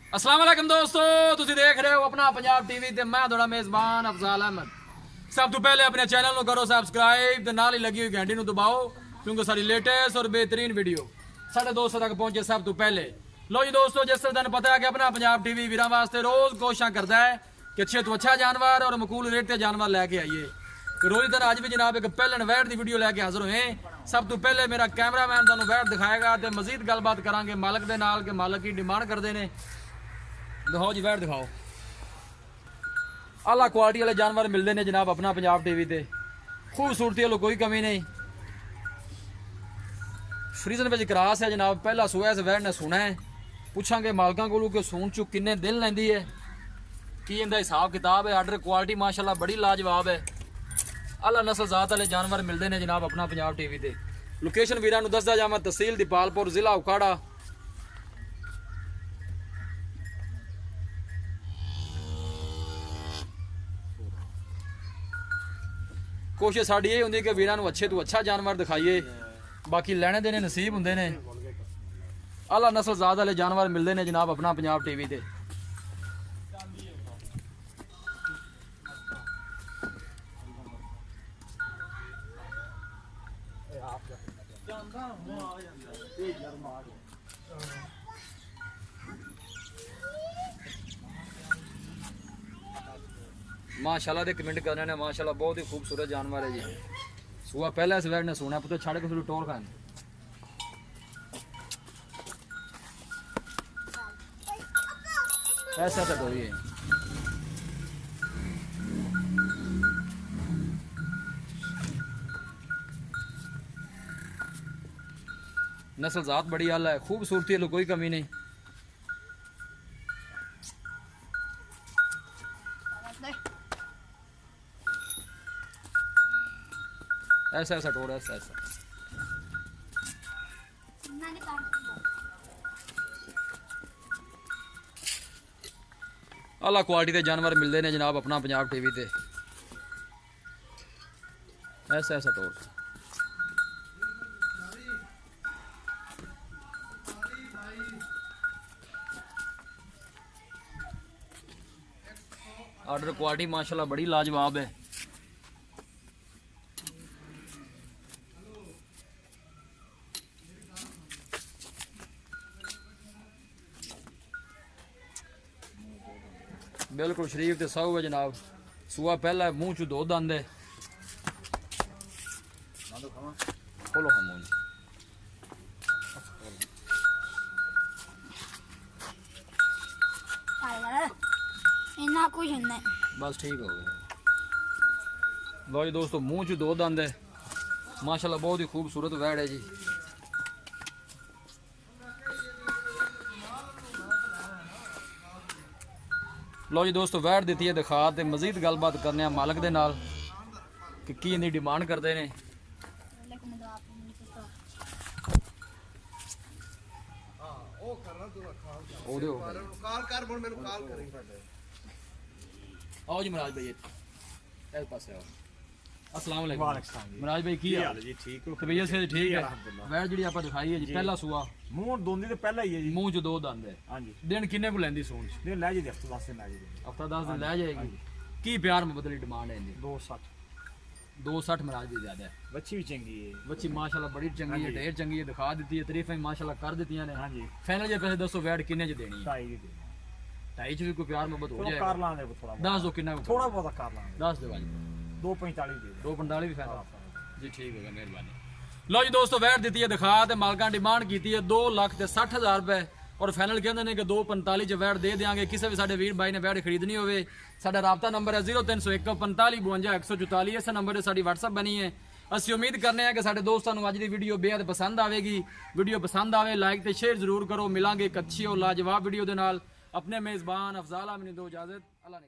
अस्सलाम वालेकुम दोस्तों, तुसी देख रहे हो अपना पंजाब टीवी ते मैं थोड़ा मेजबान अफजाल अहमद। सब तो पहले अपने चैनल को करो सब्सक्राइब ते नाल ही लगी हुई घंटी को दबाओ क्योंकि सारी लेटेस्ट और बेहतरीन वीडियो साढ़े दोस्तों तक पहुंचे सब तो पहले। लो जी दोस्तों, जिस तरह पता है कि अपना पंजाब टीवी वीर वास्ते रोज कोशिश करता है कि अच्छे तो अच्छा जानवर और मकूल रेट से जानवर लैके आइए। तो रोज तरह अज भी जनाब एक पहलन वैट की वीडियो लैके हाजिर हुए। सब तो पहले मेरा कैमरामैन तुहानू वैट दिखाएगा तो मजीद गलबात करांगे मालक के नाल के मालक की डिमांड करते हैं। दिखाओ जी वैट दिखाओ। आला क्वालिटी वाले जानवर मिलते हैं जनाब अपना पंजाब टीवी ते। खूबसूरती वालों कोई कमी नहीं। फ्रीजन में क्रॉस है जनाब, पहला सूआ इस वैट ने सुना है। पूछांगे मालकां कोलों कि सून चु किन्ने दिन लैंदी है, की इनका हिसाब किताब है। आर्डर क्वालिटी माशाल्लाह बड़ी लाजवाब है। आला नस्ल जात वाले जानवर मिलते हैं जनाब अपना पंजाब टीवी ते। लोकेशन वीरां नूं दसदा जावां, तहसील दीपालपुर, जिला उकाड़ा। कोशिश साड़ी ये होंगी कि वीरां नूं अच्छे तो अच्छा जानवर दिखाइए, बाकी लैने देने नसीब होंगे ने। आला नस्ल जात वाले जानवर मिलते हैं जनाब अपना पंजाब टीवी ते। माशाल्लाह दे कमेंट करने ने, माशाल्लाह बहुत ही खूबसूरत जानवर है जी। सुआ पहले इस वैट ने सोना पुत्र छड़ के टोल खान। ऐसा तो डोरी है। नस्ल जात बड़ी आला है, खूबसूरती है, कोई कमी नहीं। ऐसा ऐसा टोर ऐसा ऐसा। आला क्वालिटी के जानवर मिलते हैं जनाब अपना पंजाब टीवी ते। ऐसा ऐसा टोर। आर्डर क्वालिटी माशाल्लाह बड़ी लाजवाब है। बिल्कुल शरीफ ते साहू है जनाब। सुआ पहला है, मुंह चू दो दंद है। खोलो हम कुछ नहीं, बस ठीक हो गया। लो जी दोस्तों, मुंह चू दो दंद है, माशाल्लाह बहुत ही खूबसूरत वैड़ है जी। लो जी दोस्तों, वैट दी है दिखा ते मजीद गलबात करने मालक दे नाल कि की इनकी डिमांड करते हैं। आओ जी महाराज भाई, इस पासे आओ। अस्सलाम वालेकुम महाराज भाई, की हाल जी? ठीक हो? तबीयत से ठीक है। वैट जी आप दिखाई है जी, पहला सुआ, मुंह दोंदी तो पहला ही है जी। मुंह च दो दंद है। हाँ जी। दिन किन्ने को लैंदी सून च? दिन लै जी, हफ्ते 10 दिन लै जी। हफ्ता 10 दिन लै जाएगी। की प्यार मुहब्बत की डिमांड है इनकी? 260 260 महाराज भी ज्यादा है। बच्ची भी चंगी है। बच्ची माशाल्लाह बड़ी चंगी है, ढेर चंगी है, दिखा दी है, तारीफें माशाल्लाह कर दी ने। हाँ जी। फाइनल जे पैसे दसो वैट किन्ने च देनी है? 2.5 ढाई च भी कोई प्यार मुहब्बत हो जाएगा? कर लांगे थोड़ा, दस दो किन्ना थोड़ा बहुत कर लांगे। दस दो भाई, 2.45 दे 245 भी फाइनल जी। ठीक होगा, मेहरबानी। लो जी दोस्तों, वैट दी है दिखा ते मालकां डिमांड की है 2,60,000 रुपए और फाइनल कहते हैं कि 245 च वैट दे देंगे। किसी भी साडे वीर भाई ने वैट खरीदनी होवे, साडा राबता नंबर है 0301 45 52 144। इस नंबर से साडी व्हाट्सएप बनी है। ਅਸੀਂ उम्मीद करने हैं कि साडे दोस्तों ਨੂੰ ਅੱਜ ਦੀ ਵੀਡੀਓ ਬੇहद पसंद आवेगी। वीडियो पसंद आवे लाइक ਤੇ शेयर जरूर करो। मिलांगे एक अच्छी और लाजवाब वीडियो ਦੇ ਨਾਲ। अपने मेजबान अफजाल आमिनी दो इजाजत। अल्लाह ने